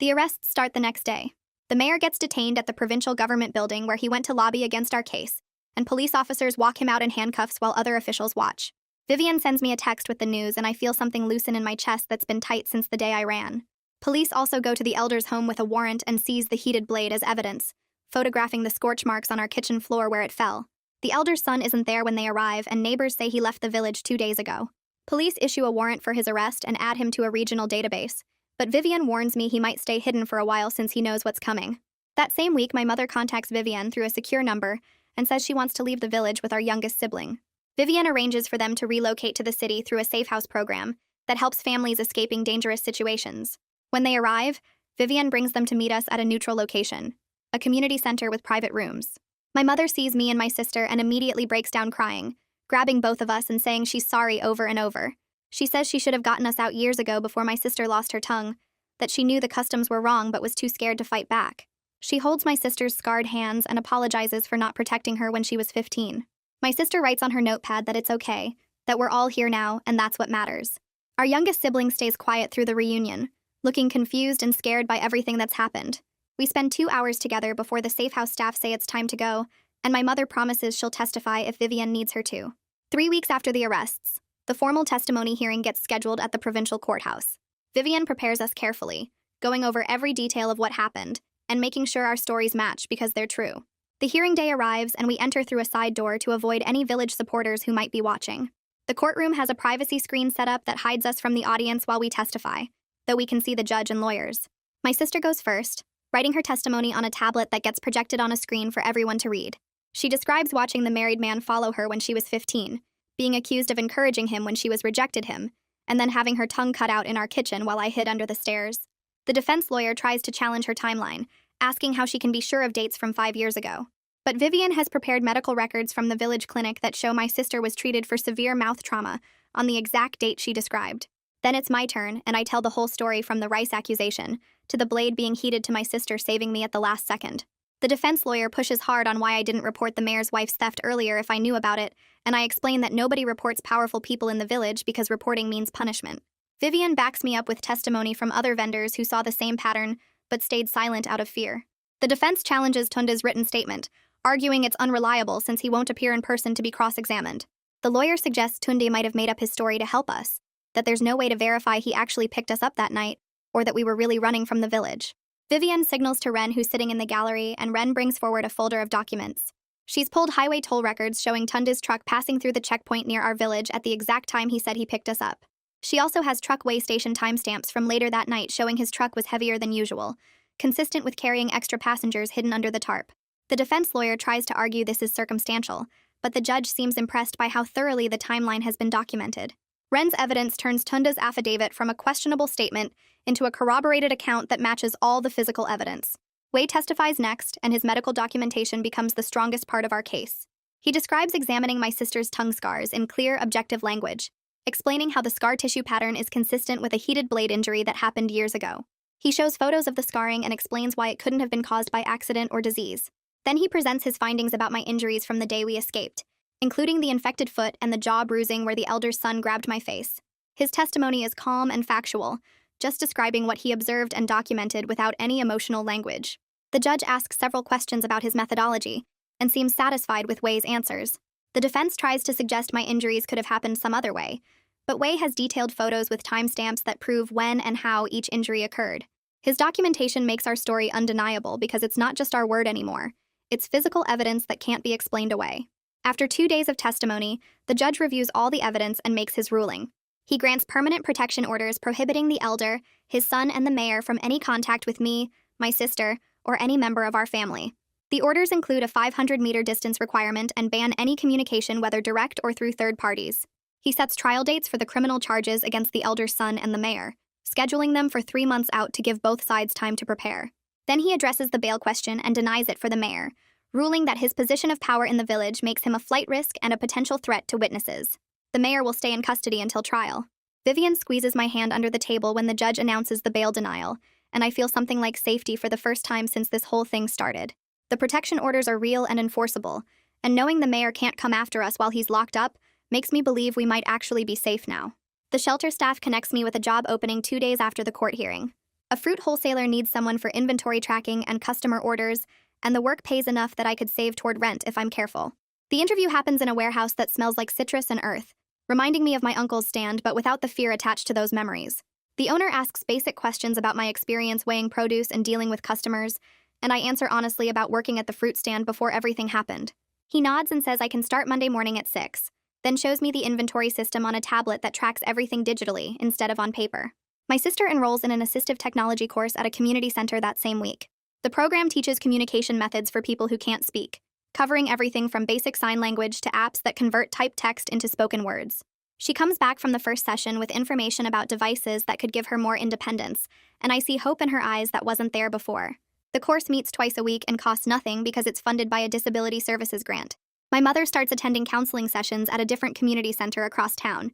Speaker 1: The arrests start the next day. The mayor gets detained at the provincial government building where he went to lobby against our case, and police officers walk him out in handcuffs while other officials watch. Vivian sends me a text with the news and I feel something loosen in my chest that's been tight since the day I ran. Police also go to the elder's home with a warrant and seize the heated blade as evidence, photographing the scorch marks on our kitchen floor where it fell. The elder's son isn't there when they arrive, and neighbors say he left the village 2 days ago. Police issue a warrant for his arrest and add him to a regional database, but Vivian warns me he might stay hidden for a while since he knows what's coming. That same week, my mother contacts Vivian through a secure number and says she wants to leave the village with our youngest sibling. Vivian arranges for them to relocate to the city through a safe house program that helps families escaping dangerous situations. When they arrive, Vivian brings them to meet us at a neutral location, a community center with private rooms. My mother sees me and my sister and immediately breaks down crying, grabbing both of us and saying she's sorry over and over. She says she should have gotten us out years ago before my sister lost her tongue, that she knew the customs were wrong but was too scared to fight back. She holds my sister's scarred hands and apologizes for not protecting her when she was 15. My sister writes on her notepad that it's okay, that we're all here now, and that's what matters. Our youngest sibling stays quiet through the reunion, looking confused and scared by everything that's happened. We spend 2 hours together before the safe house staff say it's time to go, and my mother promises she'll testify if Vivian needs her to. 3 weeks after the arrests, the formal testimony hearing gets scheduled at the provincial courthouse. Vivian prepares us carefully, going over every detail of what happened, and making sure our stories match because they're true. The hearing day arrives and we enter through a side door to avoid any village supporters who might be watching. The courtroom has a privacy screen set up that hides us from the audience while we testify, though we can see the judge and lawyers. My sister goes first, writing her testimony on a tablet that gets projected on a screen for everyone to read. She describes watching the married man follow her when she was 15, being accused of encouraging him when she was rejected him, and then having her tongue cut out in our kitchen while I hid under the stairs. The defense lawyer tries to challenge her timeline, asking how she can be sure of dates from 5 years ago. But Vivian has prepared medical records from the village clinic that show my sister was treated for severe mouth trauma on the exact date she described. Then it's my turn, and I tell the whole story from the rice accusation to the blade being heated to my sister saving me at the last second. The defense lawyer pushes hard on why I didn't report the mayor's wife's theft earlier if I knew about it, and I explain that nobody reports powerful people in the village because reporting means punishment. Vivian backs me up with testimony from other vendors who saw the same pattern but stayed silent out of fear. The defense challenges Tunde's written statement, arguing it's unreliable since he won't appear in person to be cross-examined. The lawyer suggests Tunde might have made up his story to help us, that there's no way to verify he actually picked us up that night, or that we were really running from the village. Vivian signals to Ren, who's sitting in the gallery, and Ren brings forward a folder of documents. She's pulled highway toll records showing Tunda's truck passing through the checkpoint near our village at the exact time he said he picked us up. She also has truck weigh station timestamps from later that night showing his truck was heavier than usual, consistent with carrying extra passengers hidden under the tarp. The defense lawyer tries to argue this is circumstantial, but the judge seems impressed by how thoroughly the timeline has been documented. Wren's evidence turns Tunda's affidavit from a questionable statement into a corroborated account that matches all the physical evidence. Wei testifies next, and his medical documentation becomes the strongest part of our case. He describes examining my sister's tongue scars in clear, objective language, explaining how the scar tissue pattern is consistent with a heated blade injury that happened years ago. He shows photos of the scarring and explains why it couldn't have been caused by accident or disease. Then he presents his findings about my injuries from the day we escaped, including the infected foot and the jaw bruising where the elder's son grabbed my face. His testimony is calm and factual, just describing what he observed and documented without any emotional language. The judge asks several questions about his methodology and seems satisfied with Wei's answers. The defense tries to suggest my injuries could have happened some other way, but Wei has detailed photos with timestamps that prove when and how each injury occurred. His documentation makes our story undeniable because it's not just our word anymore. It's physical evidence that can't be explained away. After 2 days of testimony, the judge reviews all the evidence and makes his ruling. He grants permanent protection orders prohibiting the elder, his son, and the mayor from any contact with me, my sister, or any member of our family. The orders include a 500-meter distance requirement and ban any communication whether direct or through third parties. He sets trial dates for the criminal charges against the elder's son and the mayor, scheduling them for 3 months out to give both sides time to prepare. Then he addresses the bail question and denies it for the mayor, ruling that his position of power in the village makes him a flight risk and a potential threat to witnesses. The mayor will stay in custody until trial. Vivian squeezes my hand under the table when the judge announces the bail denial, and I feel something like safety for the first time since this whole thing started. The protection orders are real and enforceable, and knowing the mayor can't come after us while he's locked up makes me believe we might actually be safe now. The shelter staff connects me with a job opening 2 days after the court hearing. A fruit wholesaler needs someone for inventory tracking and customer orders, and the work pays enough that I could save toward rent if I'm careful. The interview happens in a warehouse that smells like citrus and earth, reminding me of my uncle's stand but without the fear attached to those memories. The owner asks basic questions about my experience weighing produce and dealing with customers, and I answer honestly about working at the fruit stand before everything happened. He nods and says I can start Monday morning at 6, then shows me the inventory system on a tablet that tracks everything digitally instead of on paper. My sister enrolls in an assistive technology course at a community center that same week. The program teaches communication methods for people who can't speak, covering everything from basic sign language to apps that convert typed text into spoken words. She comes back from the first session with information about devices that could give her more independence, and I see hope in her eyes that wasn't there before. The course meets twice a week and costs nothing because it's funded by a disability services grant. My mother starts attending counseling sessions at a different community center across town.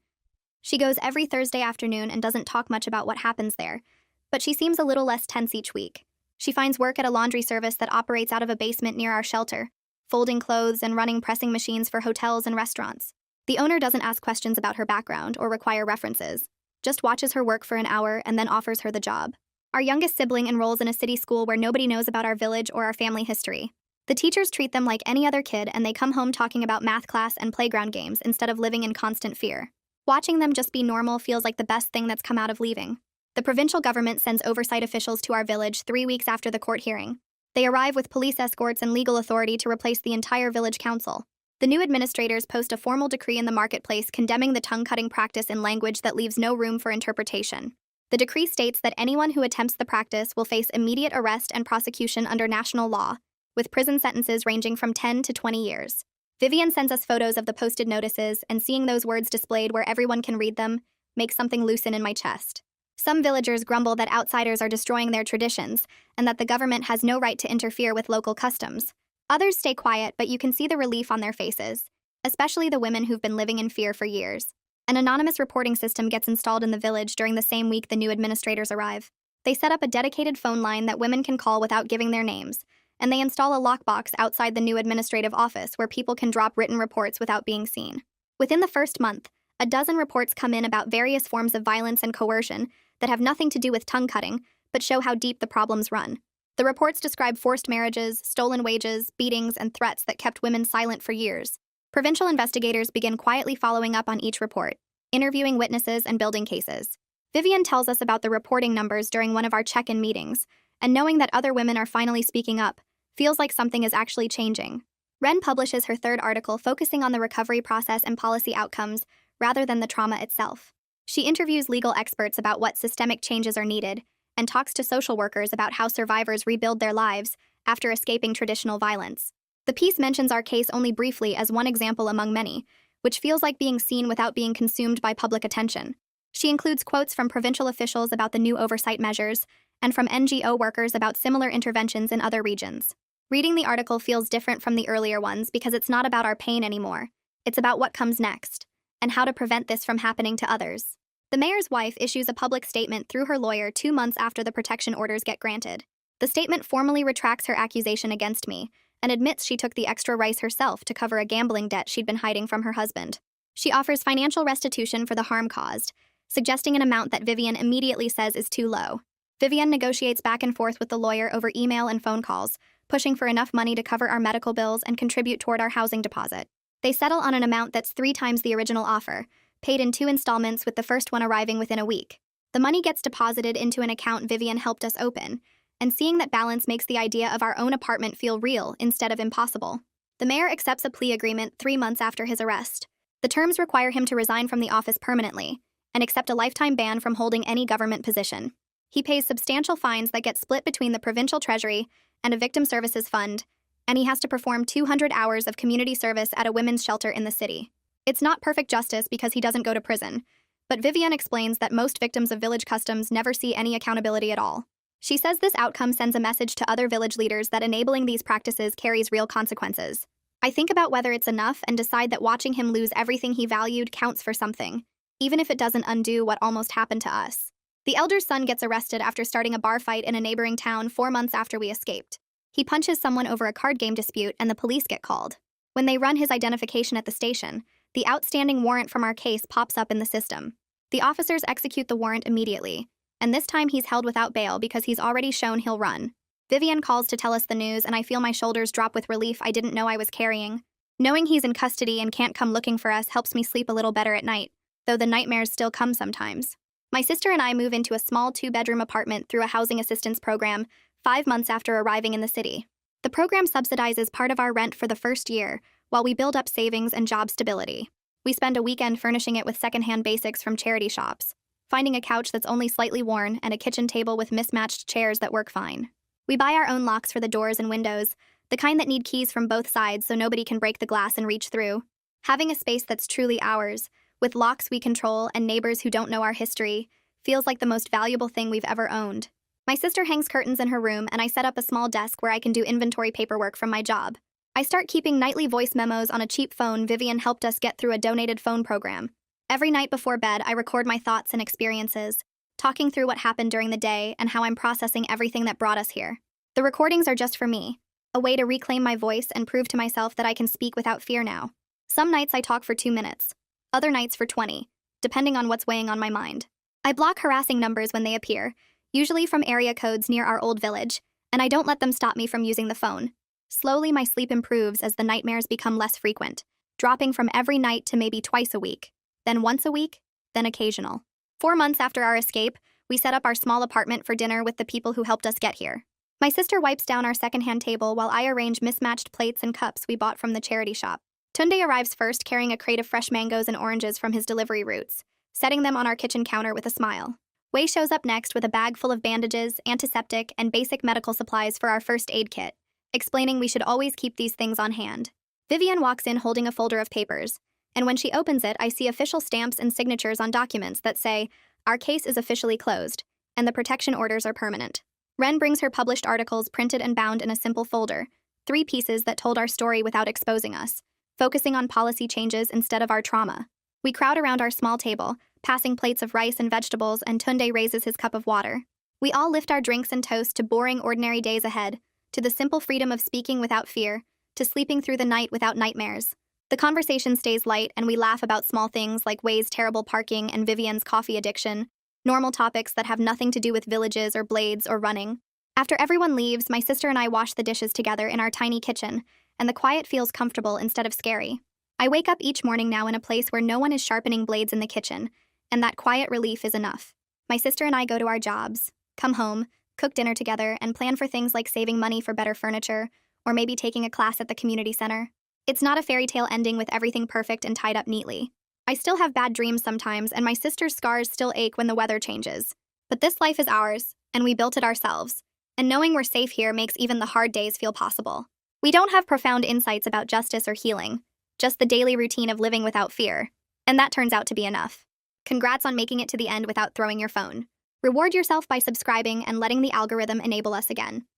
Speaker 1: She goes every Thursday afternoon and doesn't talk much about what happens there, but she seems a little less tense each week. She finds work at a laundry service that operates out of a basement near our shelter, folding clothes and running pressing machines for hotels and restaurants. The owner doesn't ask questions about her background or require references, just watches her work for an hour and then offers her the job. Our youngest sibling enrolls in a city school where nobody knows about our village or our family history. The teachers treat them like any other kid and they come home talking about math class and playground games instead of living in constant fear. Watching them just be normal feels like the best thing that's come out of leaving. The provincial government sends oversight officials to our village 3 weeks after the court hearing. They arrive with police escorts and legal authority to replace the entire village council. The new administrators post a formal decree in the marketplace condemning the tongue-cutting practice in language that leaves no room for interpretation. The decree states that anyone who attempts the practice will face immediate arrest and prosecution under national law, with prison sentences ranging from 10 to 20 years. Vivian sends us photos of the posted notices, and seeing those words displayed where everyone can read them makes something loosen in my chest. Some villagers grumble that outsiders are destroying their traditions and that the government has no right to interfere with local customs. Others stay quiet, but you can see the relief on their faces, especially the women who've been living in fear for years. An anonymous reporting system gets installed in the village during the same week the new administrators arrive. They set up a dedicated phone line that women can call without giving their names, and they install a lockbox outside the new administrative office where people can drop written reports without being seen. Within the first month, a dozen reports come in about various forms of violence and coercion that have nothing to do with tongue cutting, but show how deep the problems run. The reports describe forced marriages, stolen wages, beatings, and threats that kept women silent for years. Provincial investigators begin quietly following up on each report, interviewing witnesses and building cases. Vivian tells us about the reporting numbers during one of our check-in meetings, and knowing that other women are finally speaking up feels like something is actually changing. Ren publishes her third article focusing on the recovery process and policy outcomes rather than the trauma itself. She interviews legal experts about what systemic changes are needed and talks to social workers about how survivors rebuild their lives after escaping traditional violence. The piece mentions our case only briefly as one example among many, which feels like being seen without being consumed by public attention. She includes quotes from provincial officials about the new oversight measures and from NGO workers about similar interventions in other regions. Reading the article feels different from the earlier ones because it's not about our pain anymore. It's about what comes next and how to prevent this from happening to others. The mayor's wife issues a public statement through her lawyer 2 months after the protection orders get granted. The statement formally retracts her accusation against me and admits she took the extra rice herself to cover a gambling debt she'd been hiding from her husband. She offers financial restitution for the harm caused, suggesting an amount that Vivian immediately says is too low. Vivian negotiates back and forth with the lawyer over email and phone calls, pushing for enough money to cover our medical bills and contribute toward our housing deposit. They settle on an amount that's 3 times the original offer, paid in 2 installments with the first one arriving within a week. The money gets deposited into an account Vivian helped us open, and seeing that balance makes the idea of our own apartment feel real instead of impossible. The mayor accepts a plea agreement 3 months after his arrest. The terms require him to resign from the office permanently and accept a lifetime ban from holding any government position. He pays substantial fines that get split between the provincial treasury and a victim services fund, and he has to perform 200 hours of community service at a women's shelter in the city. It's not perfect justice because he doesn't go to prison, but Vivian explains that most victims of village customs never see any accountability at all. She says this outcome sends a message to other village leaders that enabling these practices carries real consequences. I think about whether it's enough and decide that watching him lose everything he valued counts for something, even if it doesn't undo what almost happened to us. The elder's son gets arrested after starting a bar fight in a neighboring town 4 months after we escaped. He punches someone over a card game dispute and the police get called. When they run his identification at the station, the outstanding warrant from our case pops up in the system. The officers execute the warrant immediately, and this time he's held without bail because he's already shown he'll run. Vivian calls to tell us the news, and I feel my shoulders drop with relief I didn't know I was carrying. Knowing he's in custody and can't come looking for us helps me sleep a little better at night, though the nightmares still come sometimes. My sister and I move into a small 2-bedroom apartment through a housing assistance program 5 months after arriving in the city. The program subsidizes part of our rent for the first year, while we build up savings and job stability. We spend a weekend furnishing it with secondhand basics from charity shops, finding a couch that's only slightly worn and a kitchen table with mismatched chairs that work fine. We buy our own locks for the doors and windows, the kind that need keys from both sides so nobody can break the glass and reach through. Having a space that's truly ours, with locks we control and neighbors who don't know our history, feels like the most valuable thing we've ever owned. My sister hangs curtains in her room, and I set up a small desk where I can do inventory paperwork from my job. I start keeping nightly voice memos on a cheap phone Vivian helped us get through a donated phone program. Every night before bed, I record my thoughts and experiences, talking through what happened during the day and how I'm processing everything that brought us here. The recordings are just for me, a way to reclaim my voice and prove to myself that I can speak without fear now. Some nights I talk for 2 minutes, other nights for 20, depending on what's weighing on my mind. I block harassing numbers when they appear, usually from area codes near our old village, and I don't let them stop me from using the phone. Slowly, my sleep improves as the nightmares become less frequent, dropping from every night to maybe twice a week, then once a week, then occasional. 4 months after our escape, we set up our small apartment for dinner with the people who helped us get here. My sister wipes down our secondhand table while I arrange mismatched plates and cups we bought from the charity shop. Tunde arrives first carrying a crate of fresh mangoes and oranges from his delivery routes, setting them on our kitchen counter with a smile. Wei shows up next with a bag full of bandages, antiseptic, and basic medical supplies for our first aid kit, explaining we should always keep these things on hand. Vivian walks in holding a folder of papers, and when she opens it, I see official stamps and signatures on documents that say, "Our case is officially closed," and the protection orders are permanent. Ren brings her published articles printed and bound in a simple folder, 3 pieces that told our story without exposing us, focusing on policy changes instead of our trauma. We crowd around our small table, passing plates of rice and vegetables, and Tunde raises his cup of water. We all lift our drinks and toast to boring, ordinary days ahead, to the simple freedom of speaking without fear, to sleeping through the night without nightmares. The conversation stays light, and we laugh about small things like Wei's terrible parking and Vivian's coffee addiction, normal topics that have nothing to do with villages or blades or running. After everyone leaves, my sister and I wash the dishes together in our tiny kitchen, and the quiet feels comfortable instead of scary. I wake up each morning now in a place where no one is sharpening blades in the kitchen, and that quiet relief is enough. My sister and I go to our jobs, come home, cook dinner together, and plan for things like saving money for better furniture or maybe taking a class at the community center. It's not a fairy tale ending with everything perfect and tied up neatly. I still have bad dreams sometimes, and my sister's scars still ache when the weather changes. But this life is ours, and we built it ourselves. And knowing we're safe here makes even the hard days feel possible. We don't have profound insights about justice or healing, just the daily routine of living without fear. And that turns out to be enough. Congrats on making it to the end without throwing your phone. Reward yourself by subscribing and letting the algorithm enable us again.